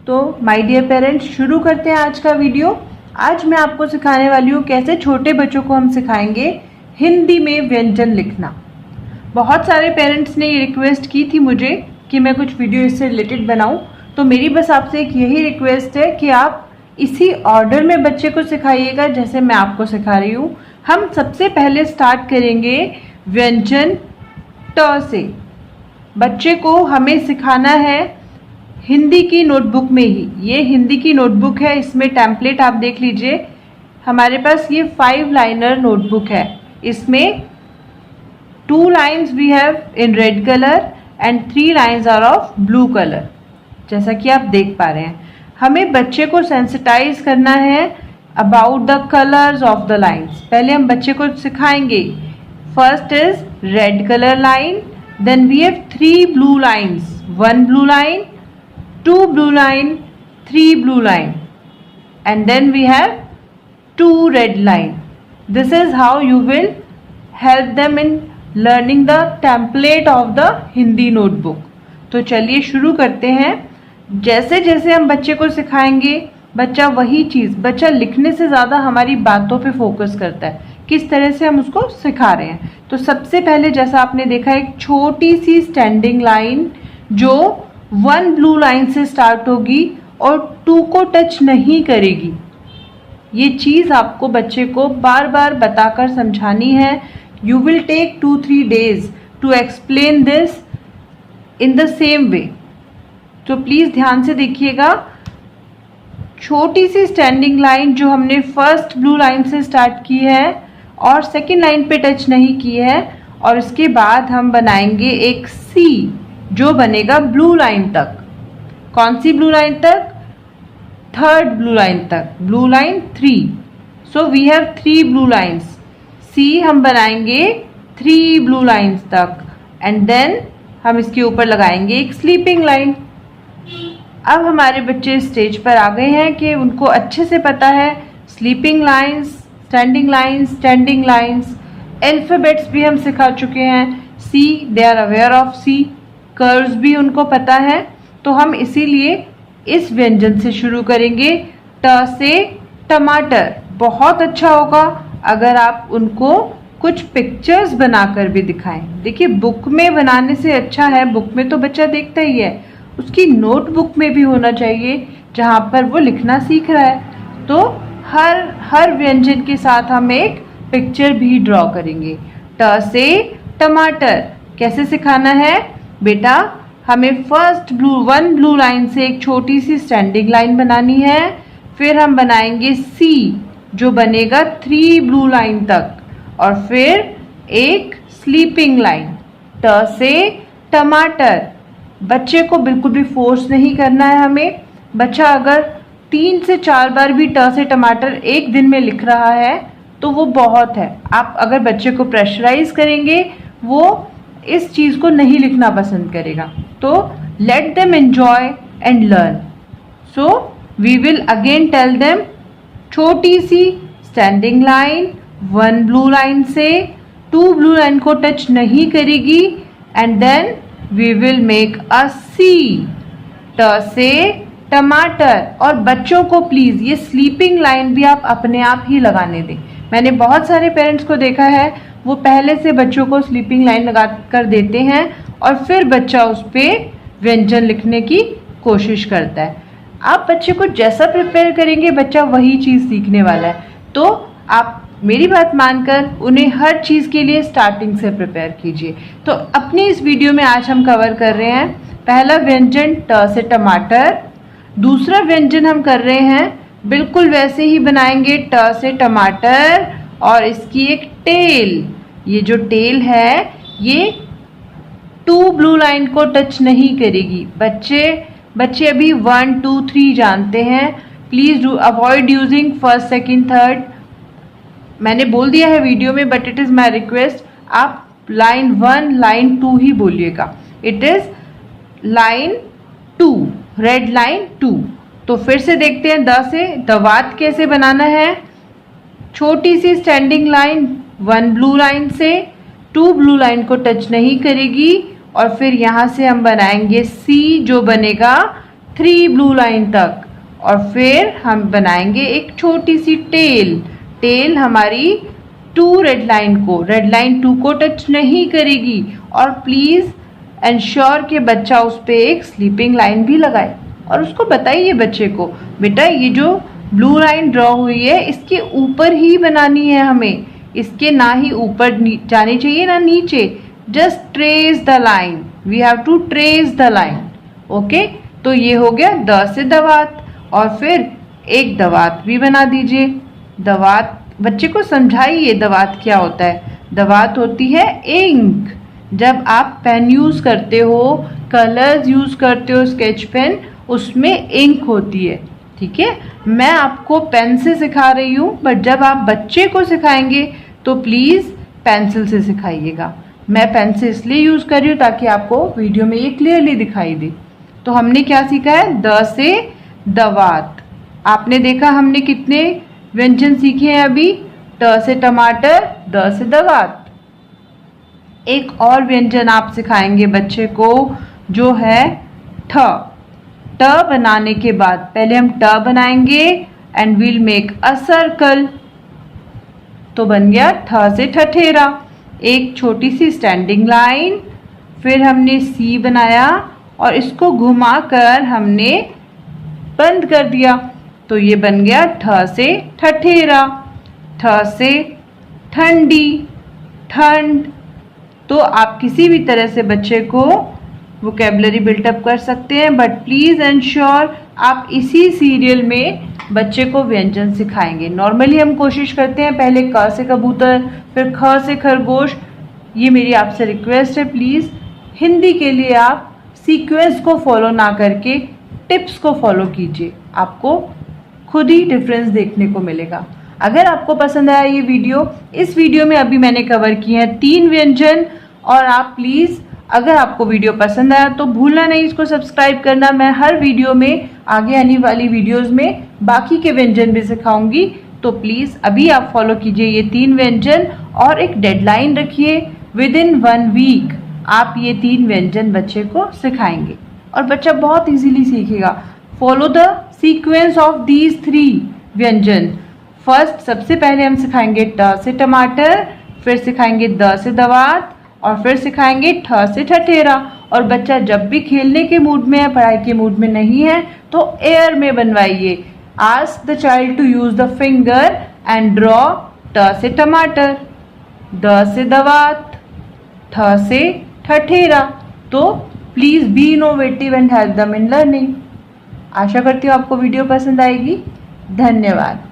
तो my dear parents, शुरू करते हैं आज का वीडियो। आज मैं आपको सिखाने वाली हूँ कैसे छोटे बच्चों को हम सिखाएंगे हिंदी में व्यंजन लिखना। बहुत सारे पेरेंट्स ने ये रिक्वेस्ट की थी मुझे कि मैं कुछ वीडियो इससे रिलेटेड बनाऊं, तो मेरी बस आपसे एक यही रिक्वेस्ट है कि आप इसी ऑर्डर में बच्चे को सिखाइएगा जैसे मैं आपको सिखा रही हूँ। हम सबसे पहले स्टार्ट करेंगे व्यंजन ट से। बच्चे को हमें सिखाना है हिंदी की नोटबुक में ही। ये हिंदी की नोटबुक है, इसमें टेम्पलेट आप देख लीजिए। हमारे पास ये 5 लाइनर नोटबुक है। इसमें 2 lines we have in red color and 3 lines are of blue color, जैसा कि आप देख पा रहे हैं। हमें बच्चे को सेंसिटाइज करना है about the colours of the lines. पहले हम बच्चे को सिखाएंगे। First is red colour line, then we have 3 blue lines, 1 blue line, 2 blue line, 3 blue line, and then we have 2 red line. This is how you will help them in learning the template of the Hindi notebook. तो चलिए शुरू करते हैं। जैसे जैसे हम बच्चे को सिखाएंगे, बच्चा वही चीज़, बच्चा लिखने से ज़्यादा हमारी बातों पे फोकस करता है, किस तरह से हम उसको सिखा रहे हैं। तो सबसे पहले जैसा आपने देखा, एक छोटी सी स्टैंडिंग लाइन जो 1 ब्लू लाइन से स्टार्ट होगी और 2 को टच नहीं करेगी। ये चीज़ आपको बच्चे को बार बार बताकर समझानी है। You will take 2-3 days to explain this in the same way. तो प्लीज़ ध्यान से देखिएगा। छोटी सी स्टैंडिंग लाइन जो हमने फर्स्ट ब्लू लाइन से स्टार्ट की है और सेकेंड लाइन पे टच नहीं की है, और इसके बाद हम बनाएंगे एक सी जो बनेगा ब्लू लाइन तक। कौन सी ब्लू लाइन तक? थर्ड ब्लू लाइन तक, blue line 3। So we have 3 blue lines. C हम बनाएंगे 3 ब्लू लाइन्स तक, एंड देन हम इसके ऊपर लगाएंगे एक स्लीपिंग लाइन। अब हमारे बच्चे स्टेज पर आ गए हैं कि उनको अच्छे से पता है sleeping lines, standing lines, standing lines. Alphabets भी हम सिखा चुके हैं। C, they are aware of C. Curves भी उनको पता है। तो हम इसीलिए इस व्यंजन से शुरू करेंगे, ट से टमाटर। बहुत अच्छा होगा अगर आप उनको कुछ पिक्चर्स बनाकर भी दिखाएं। देखिए, बुक में बनाने से अच्छा है, बुक में तो बच्चा देखता ही है, उसकी नोटबुक में भी होना चाहिए जहाँ पर वो लिखना सीख रहा है। तो हर व्यंजन के साथ हम एक पिक्चर भी ड्रॉ करेंगे। ट से टमाटर कैसे सिखाना है बेटा? हमें फर्स्ट 1 ब्लू लाइन से एक छोटी सी स्टैंडिंग लाइन बनानी है, फिर हम बनाएंगे सी जो बनेगा 3 ब्लू लाइन तक, और फिर एक स्लीपिंग लाइन। ट से टमाटर। बच्चे को बिल्कुल भी फोर्स नहीं करना है हमें। बच्चा अगर 3 से 4 बार भी ट से टमाटर एक दिन में लिख रहा है तो वो बहुत है। आप अगर बच्चे को प्रेशराइज करेंगे, वो इस चीज़ को नहीं लिखना पसंद करेगा। तो let them enjoy and learn. So we will again tell them, छोटी सी स्टैंडिंग लाइन 1 ब्लू लाइन से 2 ब्लू लाइन को टच नहीं करेगी, and then we will make a C. ट से टमाटर। और बच्चों को प्लीज़ ये स्लीपिंग लाइन भी आप अपने आप ही लगाने दें। मैंने बहुत सारे पेरेंट्स को देखा है, वो पहले से बच्चों को स्लीपिंग लाइन लगा कर देते हैं और फिर बच्चा उस पर व्यंजन लिखने की कोशिश करता है। आप बच्चे को जैसा प्रिपेयर करेंगे, बच्चा वही चीज़ सीखने वाला है। तो आप मेरी बात मानकर उन्हें हर चीज़ के लिए स्टार्टिंग से प्रिपेयर कीजिए। तो अपनी इस वीडियो में आज हम कवर कर रहे हैं पहला व्यंजन ट से टमाटर। दूसरा व्यंजन हम कर रहे हैं बिल्कुल वैसे ही बनाएंगे, ट से टमाटर, और इसकी एक टेल। ये जो टेल है ये 2 ब्लू लाइन को टच नहीं करेगी। बच्चे अभी 1, 2, 3 जानते हैं। Please do avoid using first, second, third. मैंने बोल दिया है वीडियो में, but it is my request, आप लाइन 1, लाइन 2 ही बोलिएगा। It is line 2, red line 2। तो फिर से देखते हैं द से दवात कैसे बनाना है। छोटी सी स्टैंडिंग लाइन 1 ब्लू लाइन से 2 ब्लू लाइन को टच नहीं करेगी, और फिर यहाँ से हम बनाएंगे सी जो बनेगा 3 ब्लू लाइन तक, और फिर हम बनाएंगे एक छोटी सी टेल। टेल हमारी 2 रेड लाइन को, रेड लाइन 2 को टच नहीं करेगी। और प्लीज़ एंश्योर कि बच्चा उस पर एक स्लीपिंग लाइन भी लगाए, और उसको बताइए बच्चे को, बेटा ये जो ब्लू लाइन ड्रॉ हुई है इसके ऊपर ही बनानी है हमें, इसके ना ही ऊपर जानी चाहिए ना नीचे। Just trace the line, we have to trace the line. Okay, तो ये हो गया द से दवात। और फिर एक दवात भी बना दीजिए। दवात बच्चे को समझाइए दवात क्या होता है। दवात होती है इंक। जब आप पेन यूज़ करते हो, कलर्स यूज़ करते हो, स्केच पेन, उसमें इंक होती है। ठीक है, मैं आपको पेन से सिखा रही हूँ, बट जब आप बच्चे को सिखाएंगे तो प्लीज़ पेंसिल से सिखाइएगा। मैं पेन से इसलिए यूज़ कर रही हूँ ताकि आपको वीडियो में ये क्लियरली दिखाई दे। तो हमने क्या सीखा है, द से दवात। आपने देखा हमने कितने व्यंजन सीखे हैं अभी, ट से टमाटर, द से दवात। एक और व्यंजन आप सिखाएंगे बच्चे को जो है ठ। ट बनाने के बाद पहले हम ट बनाएंगे and we'll make a circle. तो बन गया ठ से ठठेरा, एक छोटी सी स्टैंडिंग लाइन। फिर हमने सी बनाया और इसको घुमाकर हमने बंद कर दिया, तो ये बन गया ठ से ठठेरा। ठ से ठंडी, ठंड। तो आप किसी भी तरह से बच्चे को वोकेबलरी बिल्टअप कर सकते हैं, बट प्लीज़ एंश्योर आप इसी सीरियल में बच्चे को व्यंजन सिखाएंगे। नॉर्मली हम कोशिश करते हैं पहले क से कबूतर, फिर ख से खरगोश। ये मेरी आपसे रिक्वेस्ट है, प्लीज़ हिंदी के लिए आप सीक्वेंस को फॉलो ना करके टिप्स को फॉलो कीजिए, आपको खुद ही डिफरेंस देखने को मिलेगा। अगर आपको पसंद आया ये वीडियो, इस वीडियो में अभी मैंने कवर किए हैं 3 व्यंजन, और आप प्लीज़ अगर आपको वीडियो पसंद आया तो भूलना नहीं इसको सब्सक्राइब करना। मैं हर वीडियो में आगे आने वाली वीडियोस में बाकी के व्यंजन भी सिखाऊंगी, तो प्लीज़ अभी आप फॉलो कीजिए ये 3 व्यंजन, और एक डेडलाइन रखिए, विद इन 1 वीक आप ये 3 व्यंजन बच्चे को सिखाएंगे और बच्चा बहुत इजीली सीखेगा। Follow the sequence of these 3 व्यंजन। फर्स्ट सबसे पहले हम सिखाएंगे ट से टमाटर, फिर सिखाएंगे द से दवात, और फिर सिखाएंगे ठ से ठठेरा। और बच्चा जब भी खेलने के मूड में है, पढ़ाई के मूड में नहीं है, तो एयर में बनवाइए। Ask the child to use the finger and draw ट से टमाटर, द से दवात, ठ से ठठेरा। तो please be innovative and help them in learning. आशा करती हूँ आपको वीडियो पसंद आएगी। धन्यवाद।